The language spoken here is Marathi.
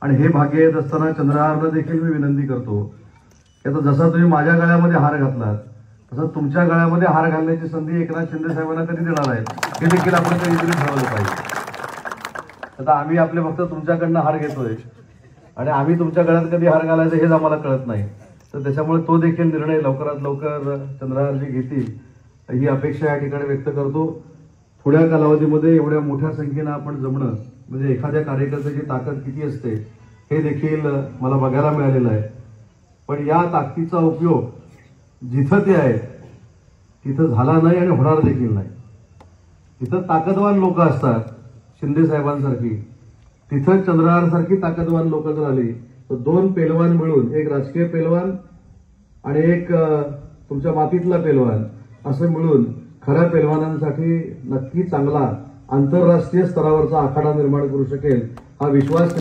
आणि हे भाग्य येत असताना चंद्रहारला देखील मी विनंती करतो की आता जसा तुम्ही माझ्या गळ्यामध्ये हार घातलात तसं तुमच्या गळ्यामध्ये हार घालण्याची संधी एकनाथ शिंदे साहेबांना कधी देणार आहेत हे देखील आपण कधीतरी ठरवलं पाहिजे। आता आम्ही आपले फक्त तुमच्याकडनं हार घेतोय आणि आम्ही तुमच्या गळ्यात कधी हार घालायचं हेच आम्हाला कळत नाही, तर त्याच्यामुळे तो देखील निर्णय लवकरात लवकर चंद्रहारजी घेतील ही अपेक्षा या ठिकाणी व्यक्त करतो। थोड्या कालावधीमध्ये एवढ्या मोठ्या संख्येनं आपण जमणं म्हणजे एखाद्या कार्यकर्त्याची ताकद किती असते हे देखील मला बघायला मिळालेलं आहे। पण या ताकदीचा उपयोग जिथं ते आहे तिथं झाला नाही आणि होणार देखील नाही। तिथं ताकदवान लोक असतात शिंदे साहेबांसारखी, तिथं चंद्रहार सारखी ताकदवान लोक जर आली तर दोन पेलवान मिळून, एक राजकीय पेलवान आणि एक तुमच्या मातीतला पेलवान, असं मिळून खऱ्या पेलवानांसाठी नक्की चांगला आंतरराष्ट्रीय स्तरावरचा आखाडा निर्माण करू शकेल हा विश्वास